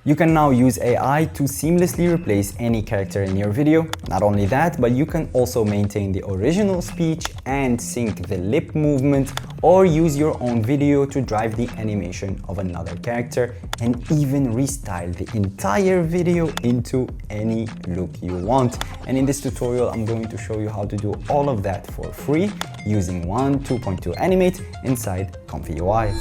You can now use AI to seamlessly replace any character in your video. Not only that, but you can also maintain the original speech and sync the lip movement, or use your own video to drive the animation of another character, and even restyle the entire video into any look you want. And in this tutorial, I'm going to show you how to do all of that for free using Wan 2.2 Animate inside ComfyUI.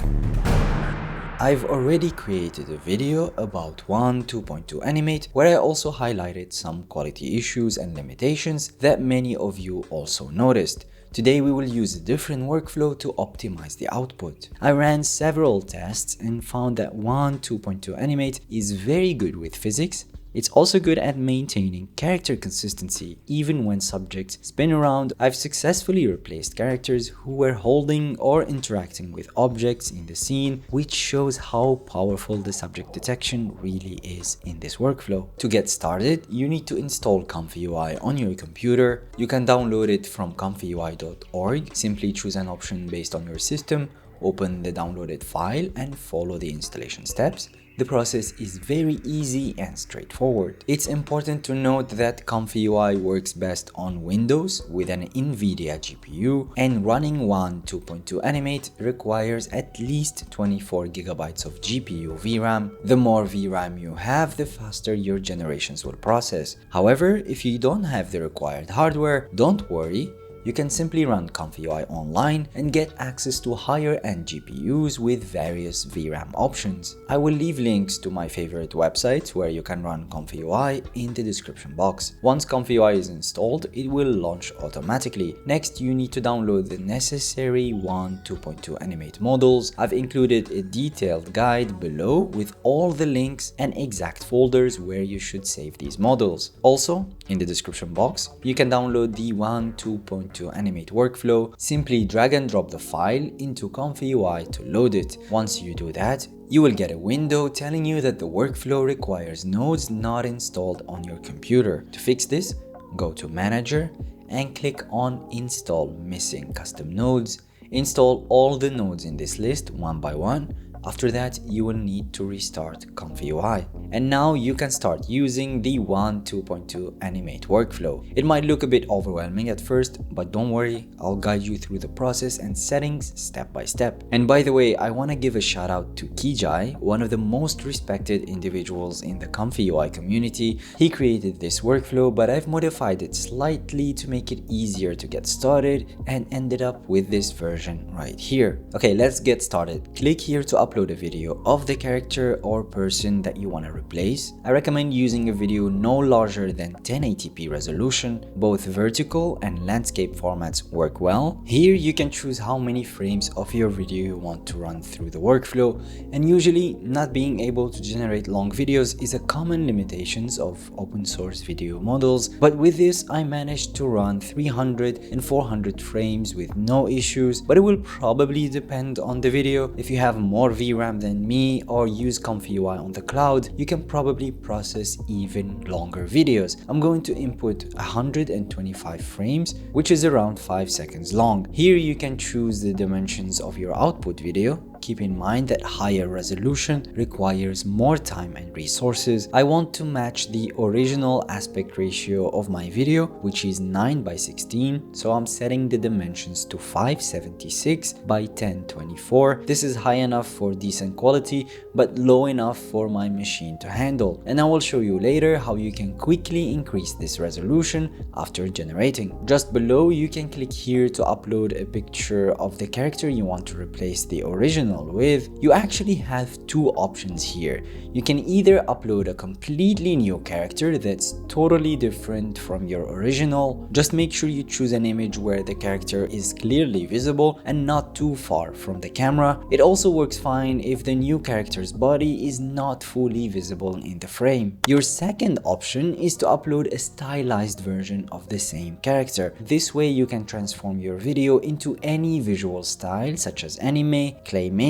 I've already created a video about Wan 2.2 Animate where I also highlighted some quality issues and limitations that many of you also noticed. Today we will use a different workflow to optimize the output. I ran several tests and found that Wan 2.2 Animate is very good with physics. It's also good at maintaining character consistency even when subjects spin around. I've successfully replaced characters who were holding or interacting with objects in the scene, which shows how powerful the subject detection really is in this workflow. To get started, you need to install ComfyUI on your computer. You can download it from ComfyUI.org. Simply choose an option based on your system, open the downloaded file and follow the installation steps. The process is very easy and straightforward. It's important to note that ComfyUI works best on Windows with an NVIDIA GPU, and running Wan 2.2 Animate requires at least 24 GB of GPU VRAM. The more VRAM you have, the faster your generations will process. However, if you don't have the required hardware, don't worry. You can simply run ComfyUI Online and get access to higher-end GPUs with various VRAM options. I will leave links to my favorite websites where you can run ComfyUI in the description box. Once ComfyUI is installed, it will launch automatically. Next, you need to download the necessary Wan 2.2 Animate models. I've included a detailed guide below with all the links and exact folders where you should save these models. Also, in the description box, you can download the Wan 2.2 Animate workflow. Simply drag and drop the file into ComfyUI to load it. Once you do that, you will get a window telling you that the workflow requires nodes not installed on your computer. To fix this, go to Manager and click on Install Missing Custom Nodes. Install all the nodes in this list one by one. After that, you will need to restart ComfyUI. And now you can start using the Wan 2.2 Animate workflow. It might look a bit overwhelming at first, but don't worry, I'll guide you through the process and settings step by step. And by the way, I want to give a shout out to Kijai, one of the most respected individuals in the ComfyUI community. He created this workflow, but I've modified it slightly to make it easier to get started and ended up with this version right here. Okay, let's get started. Click here to upload a video of the character or person that you want to replace. I recommend using a video no larger than 1080p resolution. Both vertical and landscape formats work well. Here you can choose how many frames of your video you want to run through the workflow, and usually not being able to generate long videos is a common limitation of open source video models, but with this I managed to run 300 and 400 frames with no issues. But it will probably depend on the video. If you have more VRAM than me or use ComfyUI on the cloud, you can probably process even longer videos. I'm going to input 125 frames, which is around 5 seconds long. Here you can choose the dimensions of your output video. Keep in mind that higher resolution requires more time and resources. I want to match the original aspect ratio of my video, which is 9:16, so I'm setting the dimensions to 576 by 1024. This is high enough for decent quality, but low enough for my machine to handle. And I will show you later how you can quickly increase this resolution after generating. Just below, you can click here to upload a picture of the character you want to replace the original with. You actually have two options here. You can either upload a completely new character that's totally different from your original. Just make sure you choose an image where the character is clearly visible and not too far from the camera. It also works fine if the new character's body is not fully visible in the frame. Your second option is to upload a stylized version of the same character. This way you can transform your video into any visual style such as anime, claymation,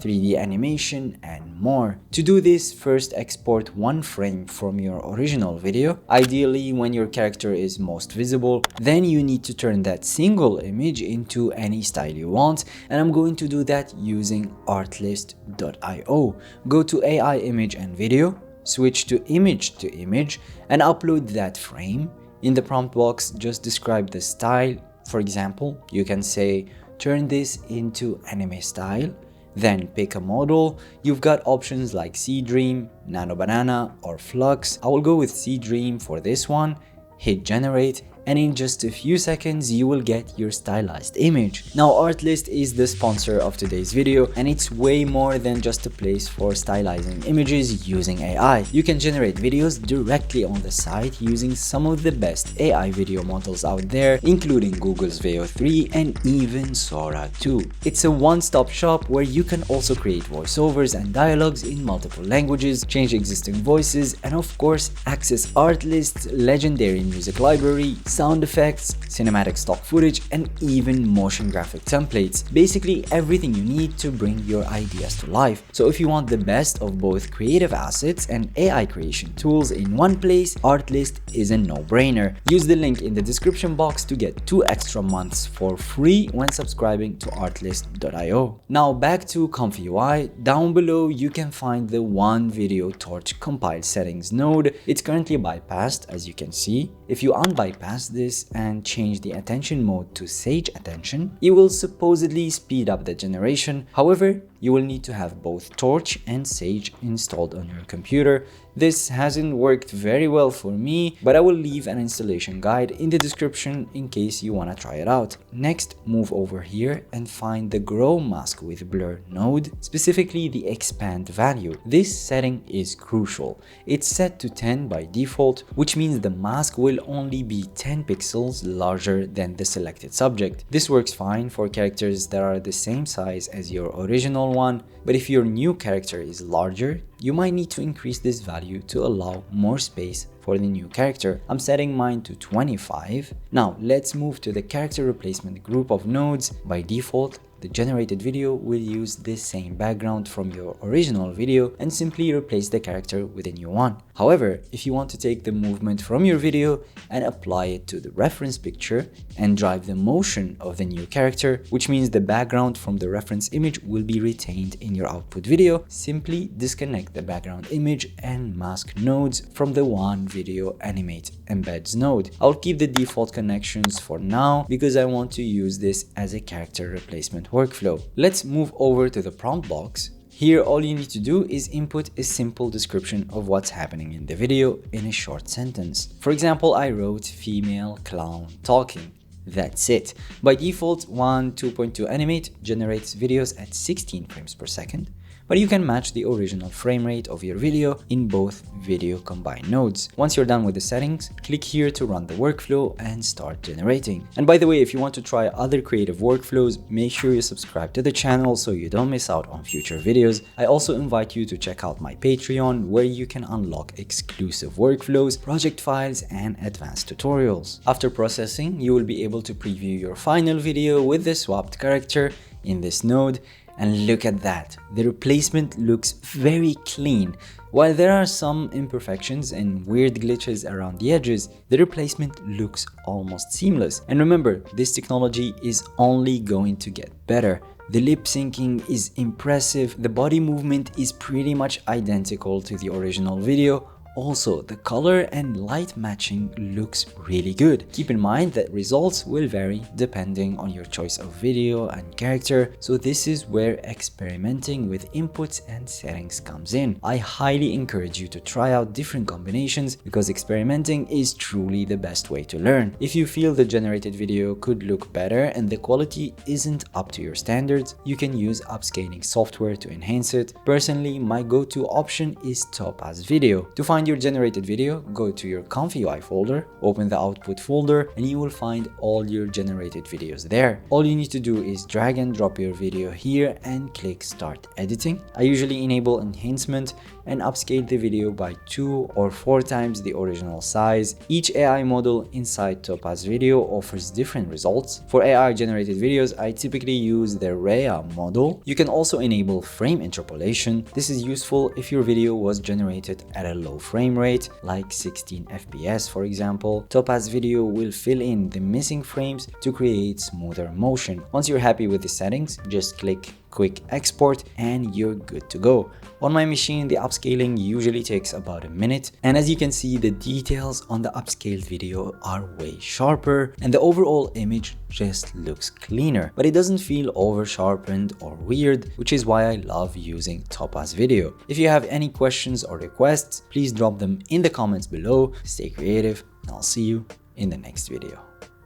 3D animation, and more. To do this, first export one frame from your original video, ideally when your character is most visible. Then you need to turn that single image into any style you want, and I'm going to do that using artlist.io. Go to AI image and video, switch to image and upload that frame. In the prompt box, just describe the style. For example, you can say, turn this into anime style. Then pick a model. You've got options like Seedream, Nano Banana, or Flux. I will go with Seedream for this one. Hit generate, and in just a few seconds you will get your stylized image. Now Artlist is the sponsor of today's video, and it's way more than just a place for stylizing images using AI. You can generate videos directly on the site using some of the best AI video models out there, including Google's Veo 3 and even Sora 2. It's a one-stop shop where you can also create voiceovers and dialogues in multiple languages, change existing voices, and of course access Artlist's legendary music library, sound effects, cinematic stock footage, and even motion graphic templates. Basically everything you need to bring your ideas to life. So if you want the best of both creative assets and AI creation tools in one place, Artlist is a no-brainer. Use the link in the description box to get 2 extra months for free when subscribing to artlist.io. Now back to ComfyUI. Down below you can find the One Video Torch compile settings node. It's currently bypassed, as you can see. If you unbypass this and change the attention mode to Sage Attention, it will supposedly speed up the generation. However, you will need to have both Torch and Sage installed on your computer. This hasn't worked very well for me, but I will leave an installation guide in the description in case you want to try it out. Next, move over here and find the Grow Mask with Blur node, specifically the expand value. This setting is crucial. It's set to 10 by default, which means the mask will only be 10 pixels larger than the selected subject. This works fine for characters that are the same size as your original one, but if your new character is larger, you might need to increase this value to allow more space for the new character. I'm setting mine to 25. Now let's move to the character replacement group of nodes. By default, the generated video will use this same background from your original video and simply replace the character with a new one. However, if you want to take the movement from your video and apply it to the reference picture and drive the motion of the new character, which means the background from the reference image will be retained in your output video, simply disconnect the background image and mask nodes from the Wan 2.2 Animate embeds node. I'll keep the default connections for now because I want to use this as a character replacement workflow. Let's move over to the prompt box. Here all you need to do is input a simple description of what's happening in the video in a short sentence. For example, I wrote female clown talking. That's it. By default, Wan 2.2 Animate generates videos at 16 frames per second, but you can match the original frame rate of your video in both video combined nodes. Once you're done with the settings, click here to run the workflow and start generating. And by the way, if you want to try other creative workflows, make sure you subscribe to the channel so you don't miss out on future videos. I also invite you to check out my Patreon, where you can unlock exclusive workflows, project files, and advanced tutorials. After processing, you will be able to preview your final video with the swapped character in this node. And look at that, the replacement looks very clean. While there are some imperfections and weird glitches around the edges, the replacement looks almost seamless. And remember, this technology is only going to get better. The lip syncing is impressive, the body movement is pretty much identical to the original video. Also, the color and light matching looks really good. Keep in mind that results will vary depending on your choice of video and character, so this is where experimenting with inputs and settings comes in. I highly encourage you to try out different combinations because experimenting is truly the best way to learn. If you feel the generated video could look better and the quality isn't up to your standards, you can use upscaling software to enhance it. Personally, my go-to option is Topaz Video. To find your generated video, go to your ComfyUI folder, open the output folder, and you will find all your generated videos there. All you need to do is drag and drop your video here and click start editing. I usually enable enhancement and upscale the video by 2 or 4 times the original size. Each AI model inside Topaz Video offers different results. For AI generated videos, I typically use the Rhea model. You can also enable frame interpolation. This is useful if your video was generated at a low frame rate, like 16 FPS for example. Topaz Video will fill in the missing frames to create smoother motion. Once you're happy with the settings, just click quick export, and you're good to go. On my machine, the upscaling usually takes about a minute, and as you can see, the details on the upscaled video are way sharper and the overall image just looks cleaner, but it doesn't feel over sharpened or weird, which is why I love using Topaz Video. If you have any questions or requests, please drop them in the comments below. Stay creative, and I'll see you in the next video.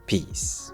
Peace.